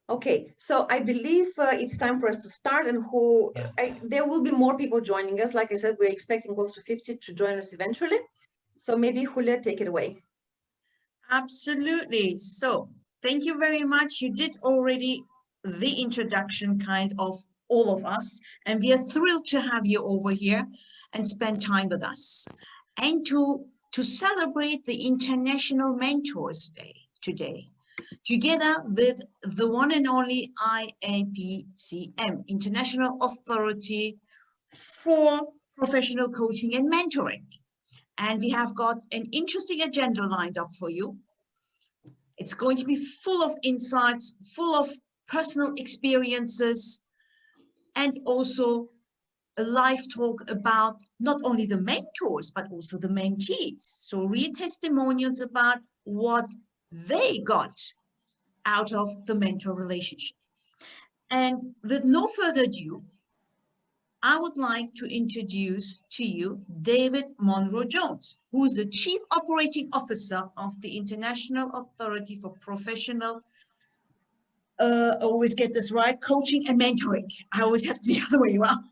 Okay, so I believe it's time for us to start, and there will be more people joining us. Like I said, we're expecting close to 50 to join us eventually. So maybe Julia, take it away. Absolutely. So thank you very much. You did already the introduction kind of all of us, and we are thrilled to have you over here and spend time with us and to celebrate the International Mentors Day today, together with the one and only IAPCM, International Authority for Professional Coaching and Mentoring. And we have got an interesting agenda lined up for you. It's going to be full of insights, full of personal experiences, and also a live talk about not only the mentors, but also the mentees. So real testimonials about what they got out of the mentor relationship. And with no further ado, I would like to introduce to you David Monroe-Jones, who is the Chief Operating Officer of the International Authority for Professional, I always get this right, Coaching and Mentoring. I always have to the other way around.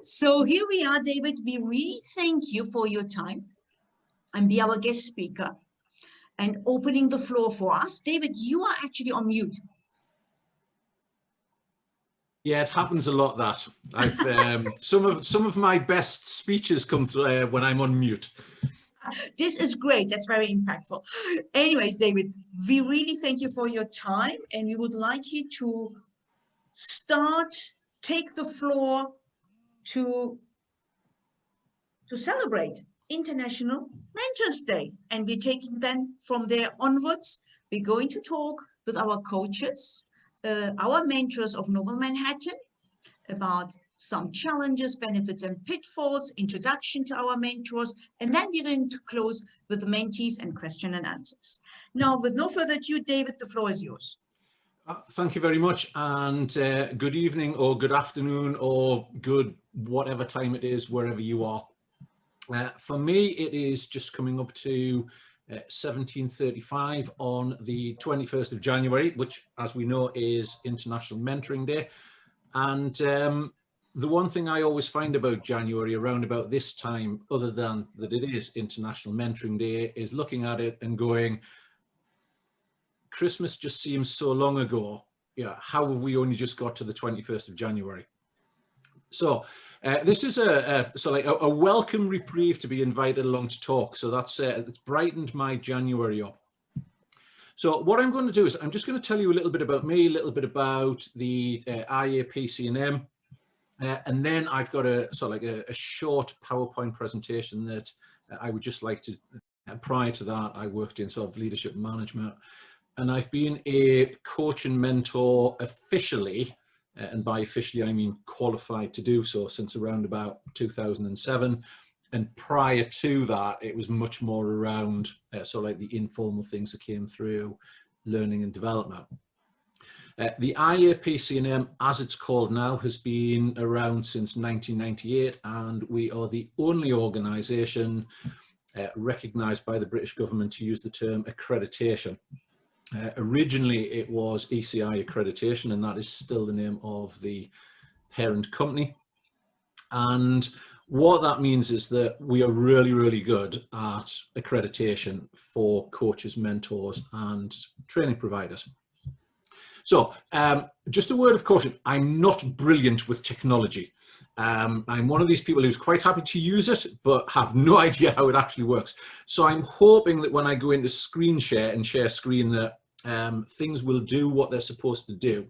So here we are, David. We really thank you for your time and be our guest speaker and opening the floor for us. David, you are actually on mute. Yeah, it happens a lot that I've some of my best speeches come through when I'm on mute. This is great. That's very impactful. Anyways, David, we really thank you for your time, and we would like you to take the floor to celebrate International Mentors Day. And we're taking then from there onwards, we're going to talk with our coaches, our mentors of Noble Manhattan, about some challenges, benefits, and pitfalls, introduction to our mentors, and then we're going to close with the mentees and question and answers. Now, with no further ado, David, the floor is yours. Thank you very much, and good evening or good afternoon or good whatever time it is, wherever you are. For me, it is just coming up to 17:35 on the 21st of January, which, as we know, is International Mentoring Day. And the one thing I always find about January around about this time, other than that it is International Mentoring Day, is looking at it and going, Christmas just seems so long ago. Yeah, how have we only just got to the 21st of January? So this is a welcome reprieve to be invited along to talk. So that's it's brightened my January up. So what I'm going to do is I'm just going to tell you a little bit about me, a little bit about the IAPCM, and then I've got a short PowerPoint presentation that I would just like to. Prior to that, I worked in sort of leadership management, and I've been a coach and mentor officially, and by officially I mean qualified to do so, since around about 2007. And prior to that, it was much more around the informal things that came through learning and development. The IAPCM, as it's called now, has been around since 1998, and we are the only organisation recognised by the British government to use the term accreditation. Originally, it was ECI accreditation, and that is still the name of the parent company. And what that means is that we are really, really good at accreditation for coaches, mentors, and training providers. So just a word of caution, I'm not brilliant with technology. I'm one of these people who's quite happy to use it, but have no idea how it actually works. So I'm hoping that when I go into screen share and share screen that things will do what they're supposed to do.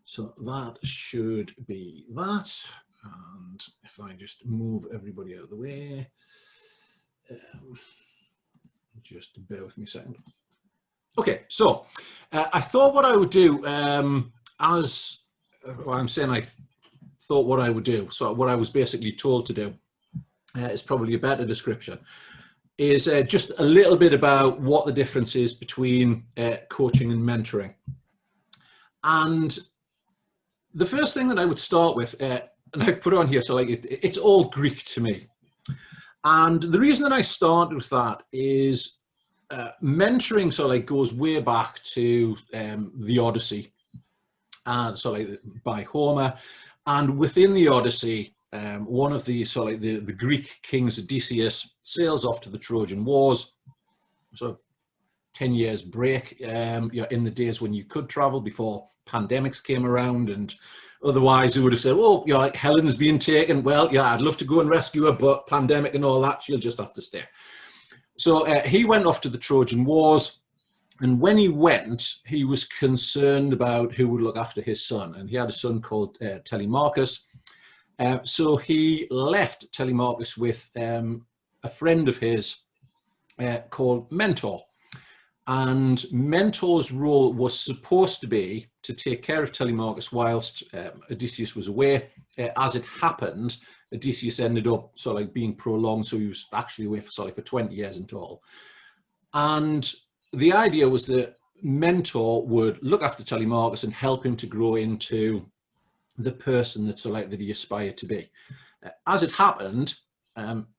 So that should be that. And if I just move everybody out of the way, just bear with me a second. Okay, so I thought what I would do, I thought what I would do, so what I was basically told to do is probably a better description, is just a little bit about what the difference is between coaching and mentoring. And the first thing that I would start with, and I've put on here, so it's all Greek to me. And the reason that I started with that is mentoring sort of like goes way back to the Odyssey, and sort of like by Homer, and within the Odyssey, one of the sort of like the Greek kings, Odysseus, sails off to the Trojan Wars, sort of 10 years break, in the days when you could travel before pandemics came around, and otherwise they would have said, oh, like Helen's being taken. Well, yeah, I'd love to go and rescue her, but pandemic and all that, she'll just have to stay. So he went off to the Trojan Wars, and when he went, he was concerned about who would look after his son, and he had a son called Telemachus. So he left Telemachus with a friend of his called Mentor. And Mentor's role was supposed to be to take care of Telemachus whilst Odysseus was away. As it happened, Odysseus ended up sort of like being prolonged, so he was actually away for 20 years in total. And the idea was that Mentor would look after Telemachus and help him to grow into the person that he aspired to be. As it happened,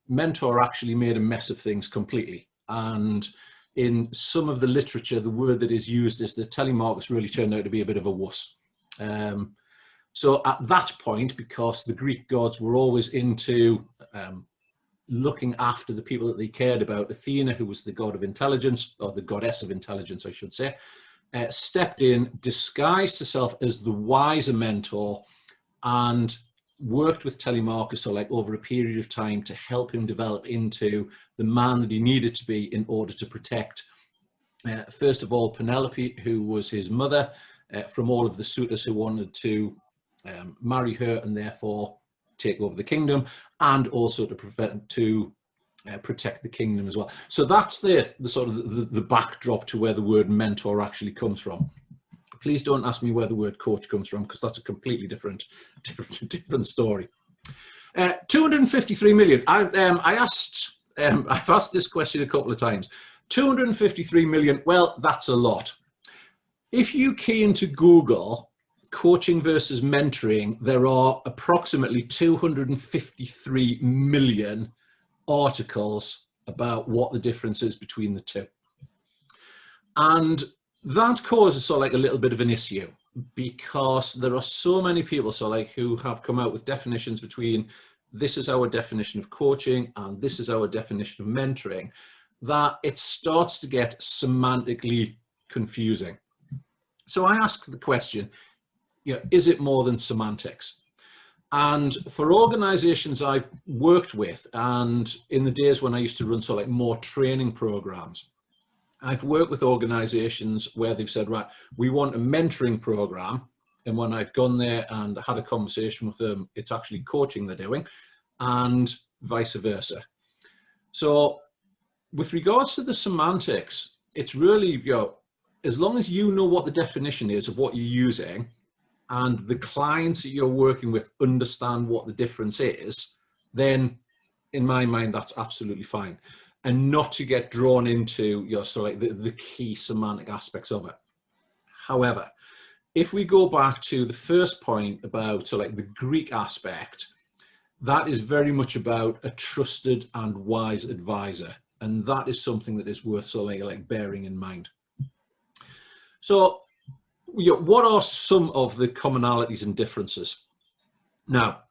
Mentor actually made a mess of things completely. And in some of the literature, the word that is used is that Telemachus really turned out to be a bit of a wuss. So at that point, because the Greek gods were always into looking after the people that they cared about, Athena, who was the god of intelligence, or the goddess of intelligence, I should say, stepped in, disguised herself as the wiser Mentor, and worked with Telemachus over a period of time to help him develop into the man that he needed to be in order to protect, first of all, Penelope, who was his mother, from all of the suitors who wanted to marry her and therefore take over the kingdom, and also to protect the kingdom as well. So that's the sort of the backdrop to where the word mentor actually comes from. Please don't ask me where the word coach comes from, because that's a completely different story. 253 million. I've asked this question a couple of times. 253 million. Well, that's a lot. If you key into Google coaching versus mentoring, there are approximately 253 million articles about what the difference is between the two. And that causes a little bit of an issue, because there are so many people who have come out with definitions between this is our definition of coaching and this is our definition of mentoring, that it starts to get semantically confusing. So I ask the question, is it more than semantics? And for organizations I've worked with, and in the days when I used to run more training programs, I've worked with organizations where they've said, right, we want a mentoring program. And when I've gone there and had a conversation with them, it's actually coaching they're doing, and vice versa. So with regards to the semantics, it's really, as long as you know what the definition is of what you're using, and the clients that you're working with understand what the difference is, then in my mind, that's absolutely fine. And not to get drawn into the key semantic aspects of it. However, if we go back to the first point about the Greek aspect, that is very much about a trusted and wise advisor, and that is something that is worth bearing in mind. So, what are some of the commonalities and differences? Now,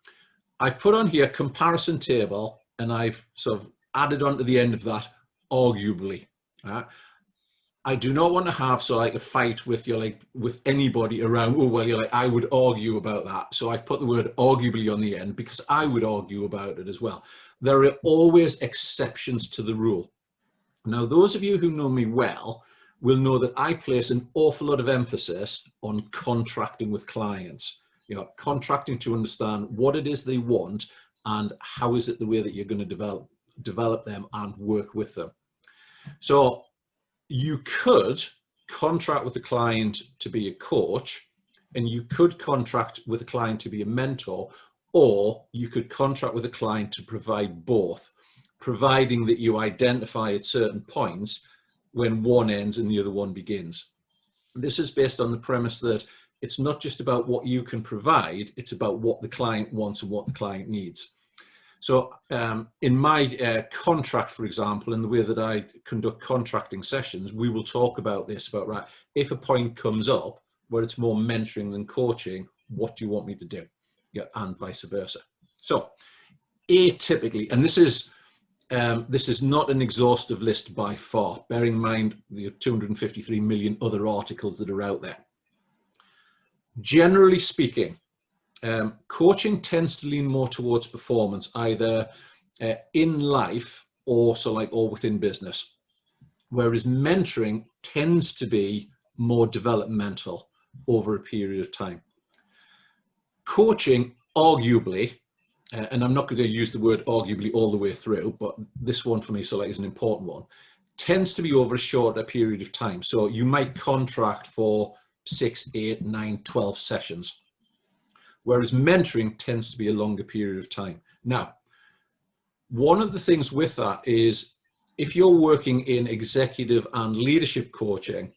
I've put on here comparison table, and I've added on to the end of that, arguably. I do not want to have a fight with with anybody around, oh well, I would argue about that. So I've put the word arguably on the end, because I would argue about it as well. There are always exceptions to the rule. Now, those of you who know me well will know that I place an awful lot of emphasis on contracting with clients. Contracting to understand what it is they want and how is it the way that you're going to develop them and work with them. So you could contract with a client to be a coach, and you could contract with a client to be a mentor, or you could contract with a client to provide both, providing that you identify at certain points when one ends and the other one begins. This is based on the premise that it's not just about what you can provide, it's about what the client wants and what the client needs. So in my contract, for example, in the way that I conduct contracting sessions, we will talk about this, about, right, if a point comes up where it's more mentoring than coaching, what do you want me to do? Yeah, and vice versa. So atypically, and this is not an exhaustive list by far, bearing in mind the 253 million other articles that are out there. Generally speaking, coaching tends to lean more towards performance, either in life or within business, whereas mentoring tends to be more developmental over a period of time. Coaching, arguably, and I'm not going to use the word arguably all the way through, but this one for me is an important one, tends to be over a shorter period of time. So you might contract for 6, 8, 9, 12 sessions, whereas mentoring tends to be a longer period of time. Now, one of the things with that is if you're working in executive and leadership coaching,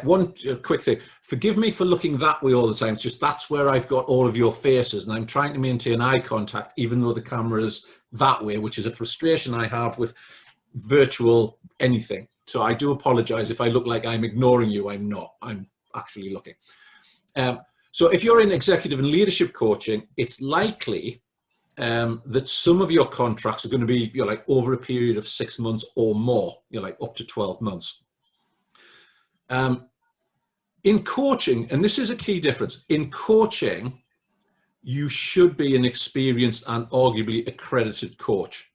one quick thing, forgive me for looking that way all the time. It's just that's where I've got all of your faces and I'm trying to maintain eye contact even though the camera's that way, which is a frustration I have with virtual anything. So I do apologize if I look like I'm ignoring you. I'm not. I'm actually looking. So if you're in executive and leadership coaching, it's likely that some of your contracts are going to be over a period of 6 months or more, up to 12 months. In coaching, and this is a key difference, in coaching, you should be an experienced and arguably accredited coach.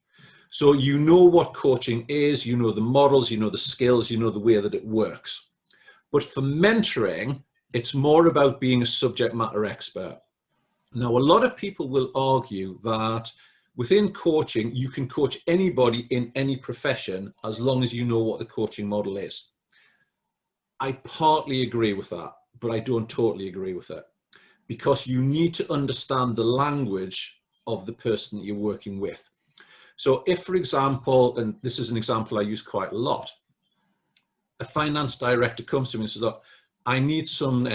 So you know what coaching is, you know the models, you know the skills, you know the way that it works. But for mentoring, it's more about being a subject matter expert. Now, a lot of people will argue that within coaching, you can coach anybody in any profession as long as you know what the coaching model is. I partly agree with that, but I don't totally agree with it, because you need to understand the language of the person that you're working with. So if, for example, and this is an example I use quite a lot, a finance director comes to me and says, look, I need some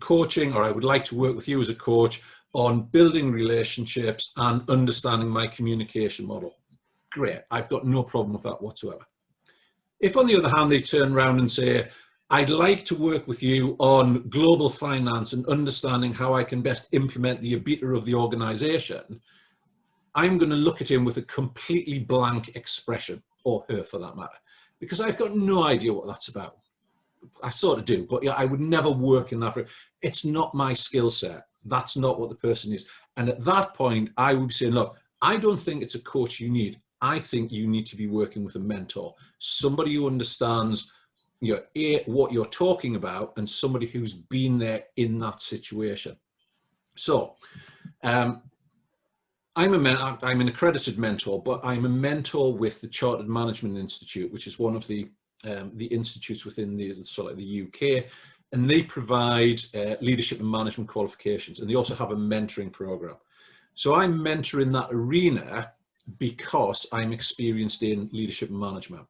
coaching, or I would like to work with you as a coach on building relationships and understanding my communication model. Great, I've got no problem with that whatsoever. If, on the other hand, they turn around and say, I'd like to work with you on global finance and understanding how I can best implement the EBITDA of the organization, I'm going to look at him with a completely blank expression, or her for that matter, because I've got no idea what that's about. I sort of do, but yeah, I would never work in that. It's not my skill set. That's not what the person is. And at that point, I would be saying, look, I don't think it's a coach you need. I think you need to be working with a mentor, somebody who understands what you're talking about, and somebody who's been there in that situation. So I'm an accredited mentor, but I'm a mentor with the Chartered Management Institute, which is one of the institutes within the UK, and they provide leadership and management qualifications, and they also have a mentoring program. So I mentor in that arena because I'm experienced in leadership and management.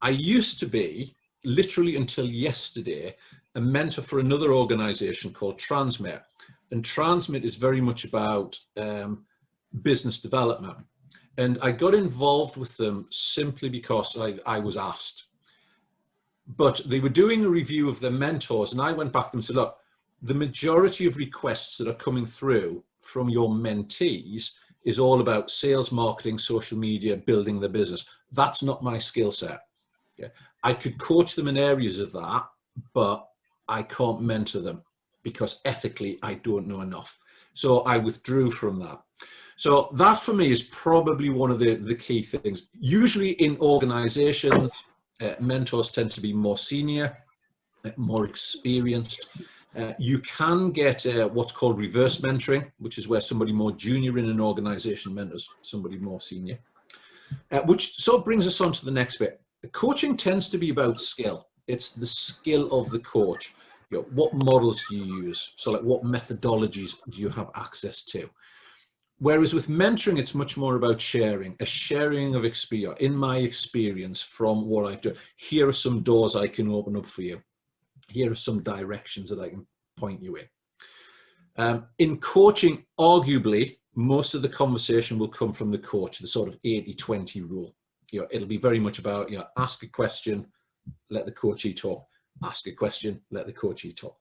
I used to be, literally until yesterday, a mentor for another organization called Transmit. And Transmit is very much about business development. And I got involved with them simply because I was asked. But they were doing a review of their mentors, and I went back to them and said, look, the majority of requests that are coming through from your mentees is all about sales, marketing, social media, building their business. That's not my skill set. Yeah. I could coach them in areas of that, but I can't mentor them because ethically I don't know enough. So I withdrew from that. So that for me is probably one of the key things. Usually in organizations, mentors tend to be more senior, more experienced. You can get what's called reverse mentoring, which is where somebody more junior in an organization mentors somebody more senior, which sort of brings us on to the next bit. Coaching tends to be about skill. It's the skill of the coach. What models do you use? So like what methodologies do you have access to? Whereas with mentoring, it's much more about sharing, a sharing of experience. In my experience from what I've done, here are some doors I can open up for you. Here are some directions that I can point you in. In coaching, arguably, most of the conversation will come from the coach, the sort of 80-20 rule. It'll be very much about, ask a question, let the coachee talk, ask a question, let the coachee talk.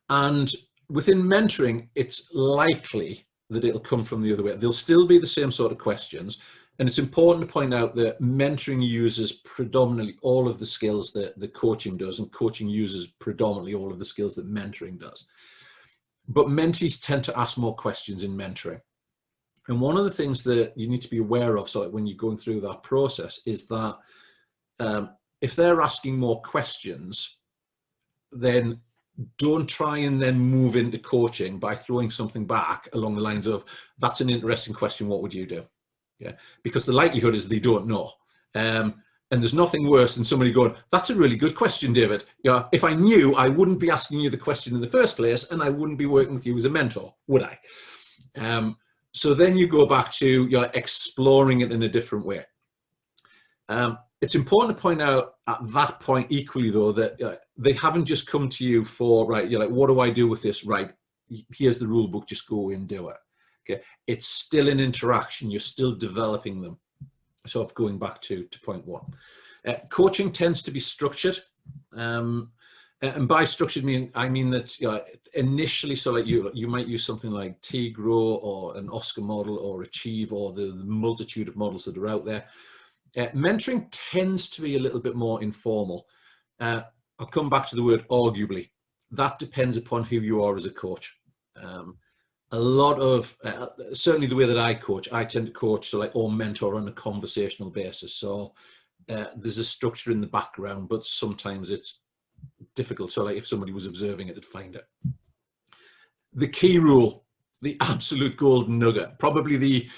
And within mentoring, it's likely that it'll come from the other way. There'll still be the same sort of questions. And it's important to point out that mentoring uses predominantly all of the skills that the coaching does, and coaching uses predominantly all of the skills that mentoring does. But mentees tend to ask more questions in mentoring. And one of the things that you need to be aware of, so when you're going through that process, is that if they're asking more questions, then don't try and then move into coaching by throwing something back along the lines of, that's an interesting question, what would you do? Yeah, because the likelihood is they don't know. And there's nothing worse than somebody going, that's a really good question, David. Yeah, if I knew, I wouldn't be asking you the question in the first place, and I wouldn't be working with you as a mentor, would I? So then you go back to exploring it in a different way. It's important to point out at that point equally, though, that they haven't just come to you for, right, you're like, what do I do with this? Right, here's the rule book, just go and do it. Okay, it's still an interaction, you're still developing them. So going back to point one. Coaching tends to be structured. And by structured, I mean that initially, so like you might use something like T-GROW or an Oscar model or Achieve or the multitude of models that are out there. Mentoring tends to be a little bit more informal. I'll come back to the word arguably. That depends upon who you are as a coach. A lot of, certainly the way that I coach, I tend to coach or mentor on a conversational basis. So there's a structure in the background, but sometimes it's difficult. So like if somebody was observing it, they'd find it. The key rule, the absolute golden nugget, probably the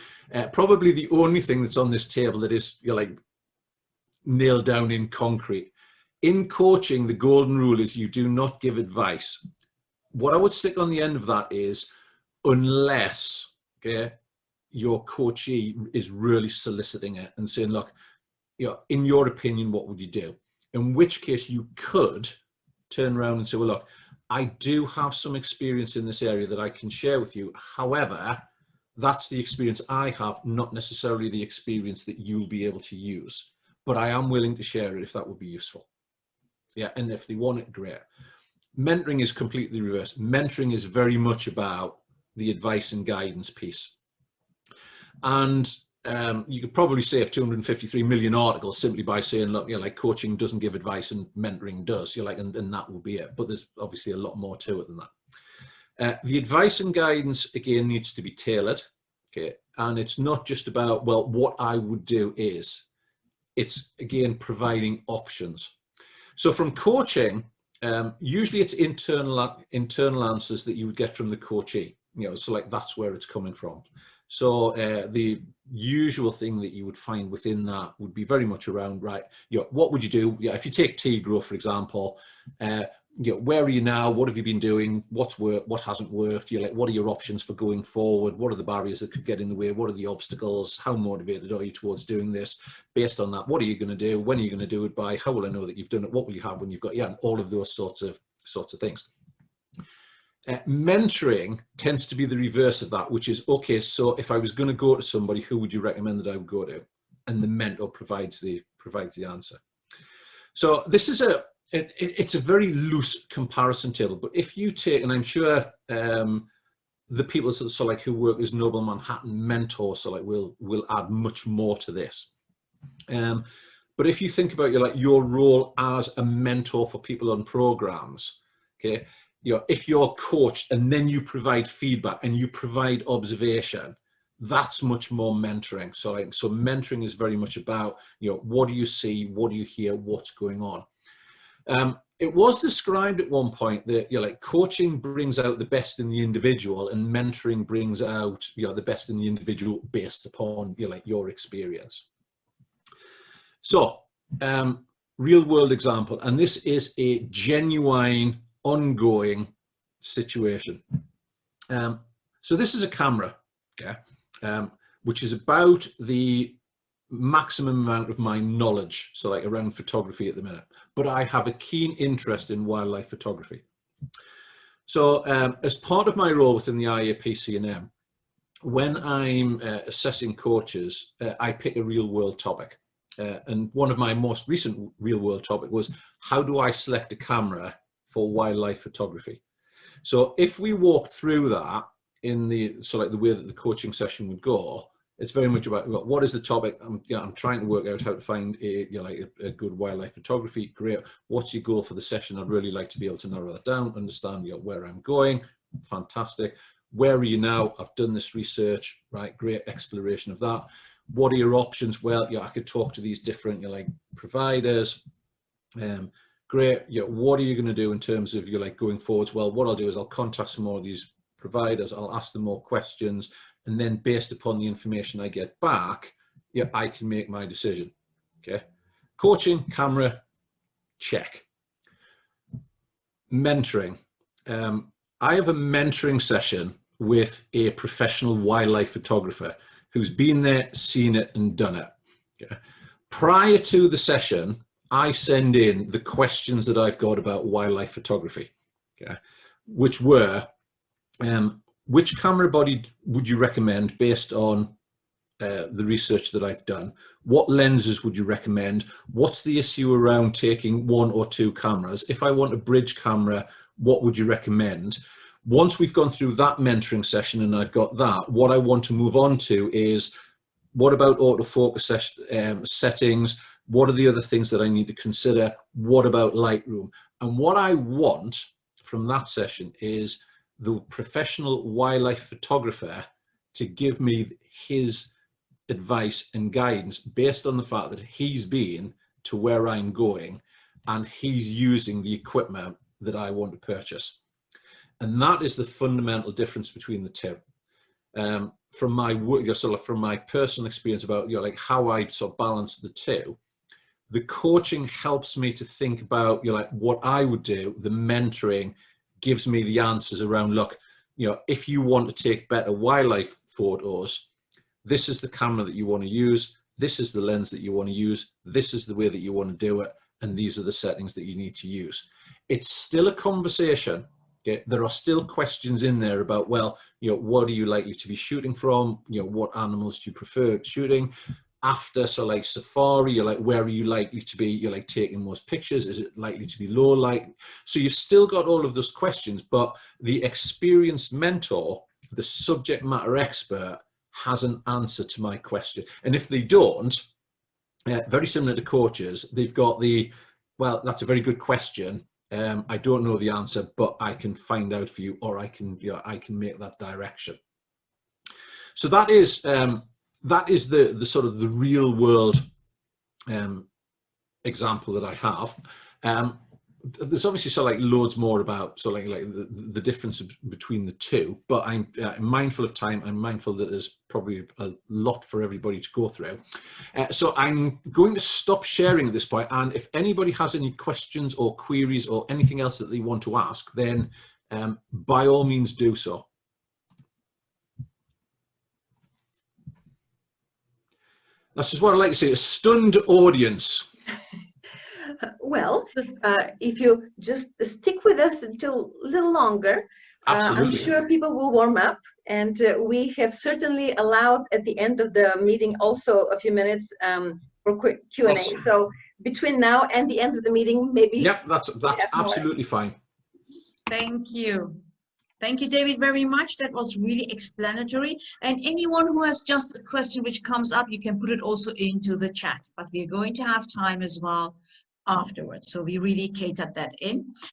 only thing that's on this table that is nailed down in concrete. In coaching, the golden rule is you do not give advice. What I would stick on the end of that is, unless your coachee is really soliciting it and saying, look, in your opinion, what would you do? In which case you could turn around and say, well, look, I do have some experience in this area that I can share with you. However, that's the experience I have, not necessarily the experience that you'll be able to use. But I am willing to share it if that would be useful. Yeah, and if they want it, great. Mentoring is completely reversed. Mentoring is very much about the advice and guidance piece. And you could probably save 253 million articles simply by saying, look, coaching doesn't give advice and mentoring does. And that will be it. But there's obviously a lot more to it than that. The advice and guidance, again, needs to be tailored. Okay. And it's not just about, well, what I would do is. It's, again, providing options. So from coaching, usually it's internal answers that you would get from the coachee. So that's where it's coming from. So the usual thing that you would find within that would be very much around, right, what would you do? If you take T-GROW, for example, where are you now? What have you been doing? What's worked? What hasn't worked? What are your options for going forward? What are the barriers that could get in the way? What are the obstacles? How motivated are you towards doing this? Based on that, what are you going to do? When are you going to do it by? How will I know that you've done it? What will you have when you've got, and all of those sorts of things. Mentoring tends to be the reverse of that, which is, okay, so if I was going to go to somebody, who would you recommend that I would go to? And the mentor provides the answer. So this is it's a very loose comparison table, but if you take, and I'm sure the people who work as Noble Manhattan mentors, will add much more to this. But if you think about your role as a mentor for people on programs, okay, if you're coached and then you provide feedback and you provide observation, that's much more mentoring. So mentoring is very much about, what do you see, what do you hear, what's going on. It was described at one point that coaching brings out the best in the individual and mentoring brings out the best in the individual based upon your experience. So real world example, and this is a genuine ongoing situation. So this is a camera, which is about the maximum amount of my knowledge, so around photography at the minute, but I have a keen interest in wildlife photography. So as part of my role within the IAPC&M, when I'm assessing coaches, I pick a real world topic. And one of my most recent real world topic was, how do I select a camera for wildlife photography? So if we walk through that in the, so like the way that the coaching session would go, it's very much about what is the topic. I'm trying to work out how to find a good wildlife photography. Great. What's your goal for the session? I'd really like to be able to narrow that down, understand where I'm going. Fantastic. Where are you now? I've done this research, right? Great exploration of that. What are your options? Well, I could talk to these different providers. Great. What are you going to do in terms of going forwards? Well, what I'll do is I'll contact some more of these providers. I'll ask them more questions, and then based upon the information I get back, I can make my decision. Okay. Coaching, camera, check. Mentoring. I have a mentoring session with a professional wildlife photographer who's been there, seen it, and done it. Okay. Prior to the session, I send in the questions that I've got about wildlife photography, okay, which were, which camera body would you recommend based on the research that I've done? What lenses would you recommend? What's the issue around taking 1 or 2 cameras? If I want a bridge camera, what would you recommend? Once we've gone through that mentoring session and I've got that, what I want to move on to is, what about autofocus settings? What are the other things that I need to consider? What about Lightroom? And what I want from that session is the professional wildlife photographer to give me his advice and guidance based on the fact that he's been to where I'm going and he's using the equipment that I want to purchase. And that is the fundamental difference between the two. From my work, from my personal experience about how I sort of balance the two, the coaching helps me to think about what I would do. The mentoring gives me the answers around, look, if you want to take better wildlife photos, this is the camera that you want to use, this is the lens that you want to use, this is the way that you want to do it, and these are the settings that you need to use. It's still a conversation. Okay? There are still questions in there about, well, what are you likely to be shooting from? What animals do you prefer shooting? After, so like safari, where are you likely to be? You're taking most pictures. Is it likely to be low light? So you've still got all of those questions, but the experienced mentor, the subject matter expert, has an answer to my question. And if they don't, very similar to coaches, they've got the, well, that's a very good question. I don't know the answer, but I can find out for you, or I can make that direction. So that is the sort of the real world example that I have. There's obviously loads more about the difference between the two, but I'm mindful of time. I'm mindful that there's probably a lot for everybody to go through. So I'm going to stop sharing at this point, and if anybody has any questions or queries or anything else that they want to ask, then by all means do so. That's just what I like to say, a stunned audience. Well, if you just stick with us until a little longer, I'm sure people will warm up, and we have certainly allowed at the end of the meeting also a few minutes for quick Q&A. Awesome. So between now and the end of the meeting, maybe. Yep, that's absolutely fine. Thank you. Thank you, David, very much. That was really explanatory. And anyone who has just a question which comes up, you can put it also into the chat. But we're going to have time as well afterwards. So we really catered that in.